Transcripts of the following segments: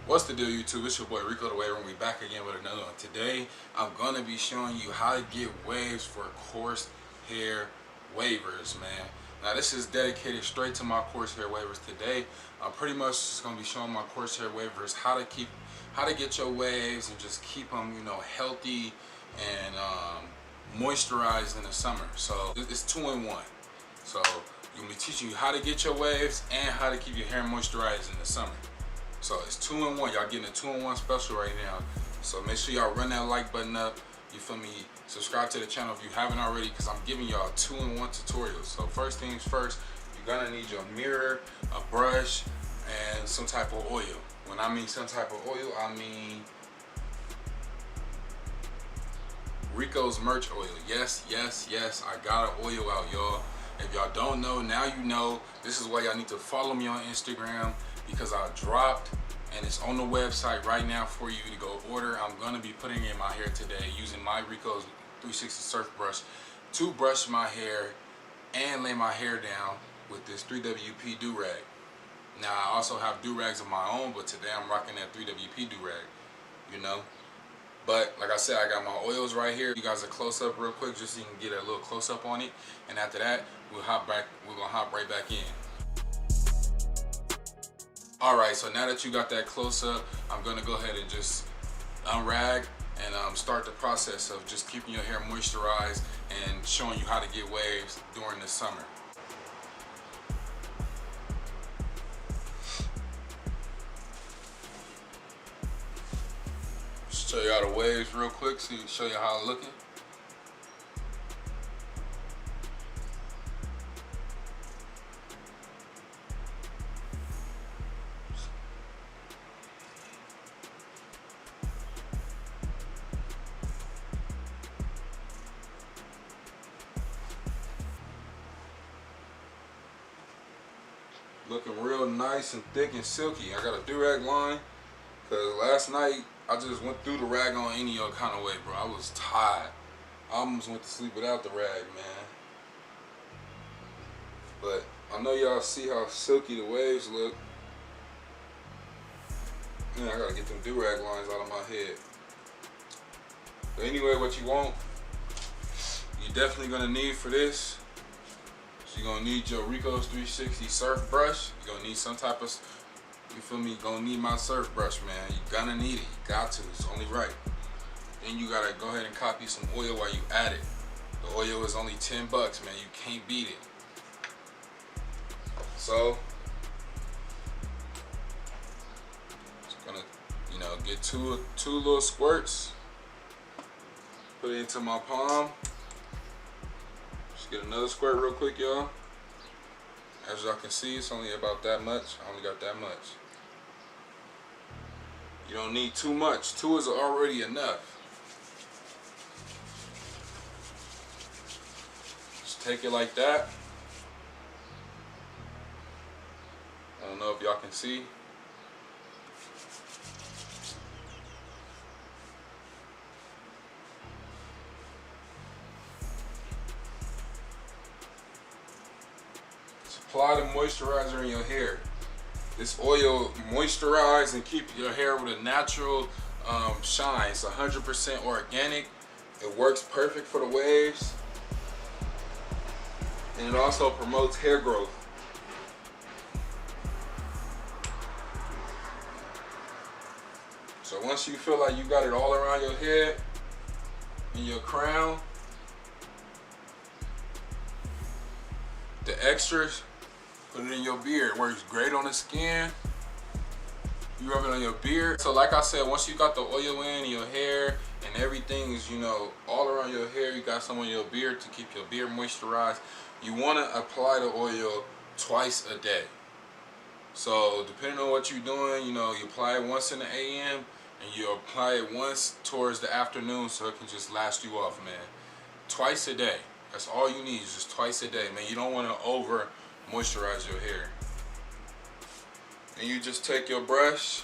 What's the deal, YouTube? It's your boy Rico the Waver, and we back again with another one. Today, I'm gonna be showing you how to get waves for coarse hair wavers, man. Now, this is dedicated straight to my coarse hair wavers. Today, I'm pretty much just gonna be showing my coarse hair wavers how to get your waves and just keep them, healthy and moisturized in the summer. So it's 2-in-1. So I'm gonna be teaching you how to get your waves and how to keep your hair moisturized in the summer. So it's 2-in-1. Y'all getting a 2-in-1 special right now. So make sure y'all run that like button up. You feel me? Subscribe to the channel if you haven't already, because I'm giving y'all 2-in-1 tutorials. So first things first, you're gonna need your mirror, a brush, and some type of oil. When I mean some type of oil, I mean Rico's merch oil. Yes, I got an oil out, y'all. If y'all don't know, now you know. This is why y'all need to follow me on Instagram, because I dropped and it's on the website right now for you to go order. I'm gonna be putting it in my hair today using my Rico's 360 surf brush to brush my hair and lay my hair down with this 3WP do-rag. Now, I also have do-rags of my own, but today I'm rocking that 3WP do-rag, But like I said, I got my oils right here. You guys a close up real quick just so you can get a little close up on it. And after that, we're gonna hop right back in. Alright, so now that you got that close up, I'm gonna go ahead and just unrag and start the process of just keeping your hair moisturized and showing you how to get waves during the summer. Show y'all the waves real quick, so show you how I'm looking. Looking real nice and thick and silky. I got a do-rag line, because last night I just went through the rag on any other kind of way, bro. I was tired. I almost went to sleep without the rag, man. But I know y'all see how silky the waves look. Man, I gotta get them do-rag lines out of my head. But anyway, what you want, you're definitely gonna need for this. So you're gonna need your Rico's 360 surf brush. You're gonna need some type of, you feel me? You're gonna need my surf brush, man. You're gonna need it. You got to. It's only right. Then you gotta go ahead and copy some oil while you at it. The oil is only 10 bucks, man. You can't beat it. So, just gonna, get two little squirts. Put it into my palm. Just get another squirt real quick, y'all. As y'all can see, it's only about that much. I only got that much. You don't need too much. 2 is already enough. Just take it like that. I don't know if y'all can see. Apply the moisturizer in your hair. This oil moisturize and keep your hair with a natural shine. It's 100% organic. It works perfect for the waves. And it also promotes hair growth. So once you feel like you got it all around your head and your crown, the extras, put it in your beard. It works great on the skin. You rub it on your beard. So like I said, once you got the oil in your hair and everything is, all around your hair, you got some on your beard to keep your beard moisturized. You want to apply the oil twice a day. So depending on what you're doing, you apply it once in the AM and you apply it once towards the afternoon, so it can just last you off, man. Twice a day. That's all you need, is just twice a day, man. You don't want to over moisturize your hair. And you just take your brush,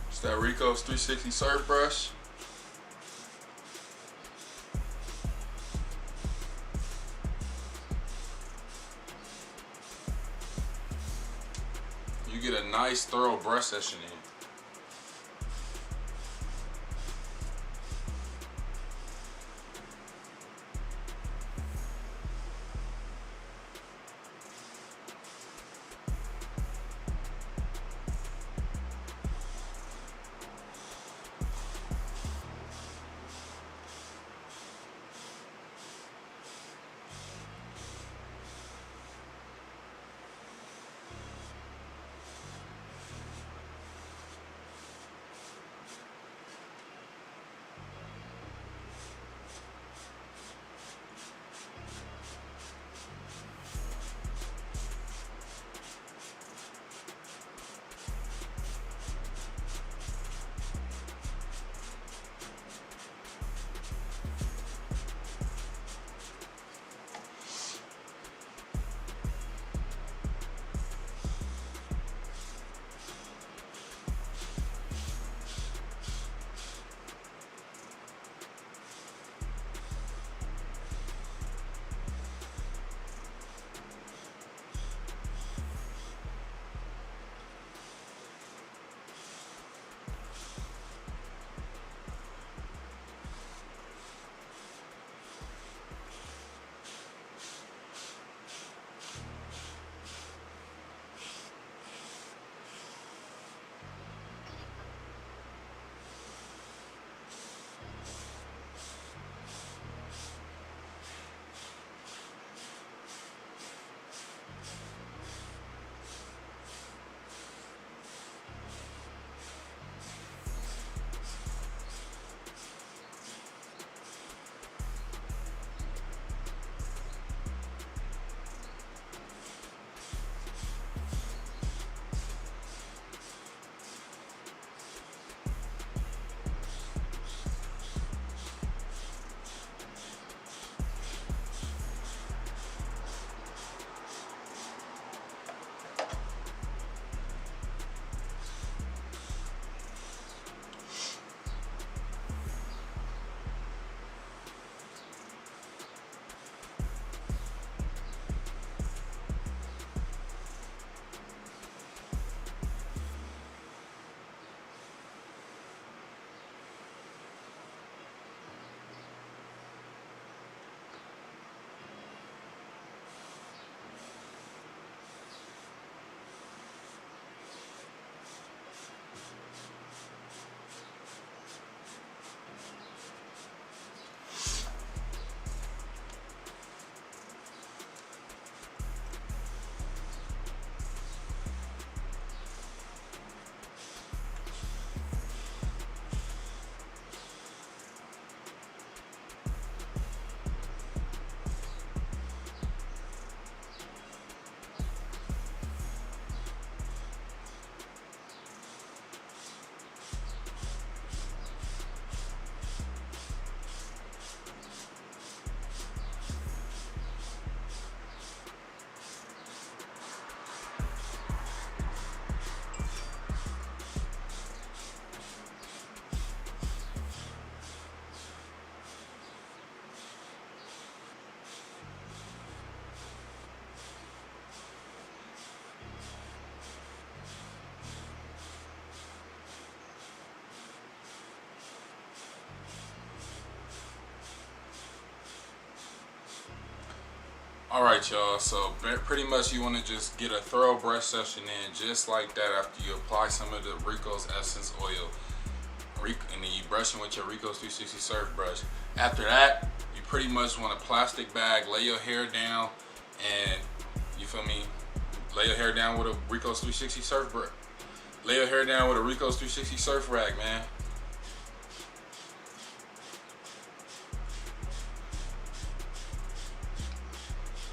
it's that Rico's 360 surf brush. you get a nice thorough brush session in. Alright y'all, so pretty much you want to just get a thorough brush session in just like that after you apply some of the Rico's Essence Oil. And then you brush it with your Rico's 360 Surf Brush. After that, you pretty much want a plastic bag, lay your hair down, and you feel me? Lay your hair down with a Rico's 360 Surf Brush. Lay your hair down with a Rico's 360 Surf Rag, man.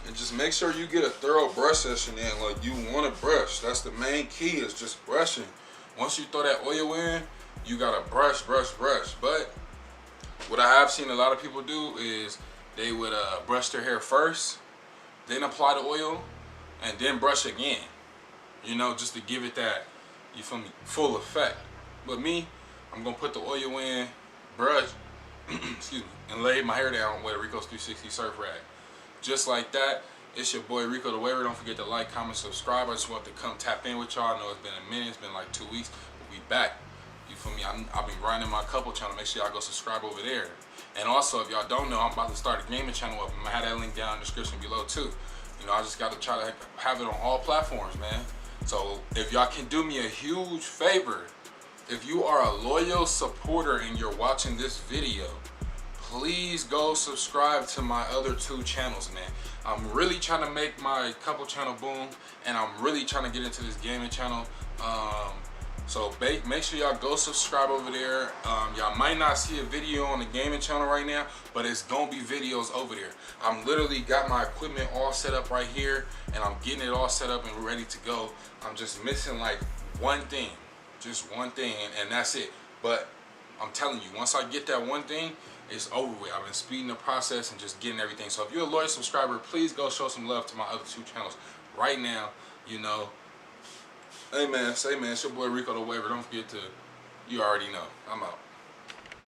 And just make sure you get a thorough brush session in. Like, you want to brush. That's the main key, is just brushing. Once you throw that oil in, you gotta brush. But what I have seen a lot of people do is they would brush their hair first, then apply the oil, and then brush again. You know, just to give it that, you feel me, full effect. But me, I'm gonna put the oil in, brush, excuse me, and lay my hair down with a Rico's 360 Surf Rag. Just like that, It's your boy Rico the Waver. Don't forget to like, comment, subscribe. I just want to come tap in with y'all. I know it's been a minute. It's been like 2 weeks. But we back. You feel me? I've been grinding my couple channel. Make sure y'all go subscribe over there. And also, if y'all don't know, I'm about to start a gaming channel up. I'm going to have that link down in the description below too. You know, I just got to try to have it on all platforms, man. So if y'all can do me a huge favor, if you are a loyal supporter and you're watching this video, please go subscribe to my other 2 channels, man. I'm really trying to make my couple channel boom, and I'm really trying to get into this gaming channel. So make sure y'all go subscribe over there. Y'all might not see a video on the gaming channel right now, but it's gonna be videos over there. I'm literally got my equipment all set up right here, and I'm getting it all set up and ready to go. I'm just missing like one thing, just one thing, and that's it. But I'm telling you, once I get that one thing, it's over with. I've been speeding the process and just getting everything. So if you're a loyal subscriber, please go show some love to my other 2 channels right now. You know, hey man, it's your boy Rico the Waver. Don't forget to, you already know. I'm out.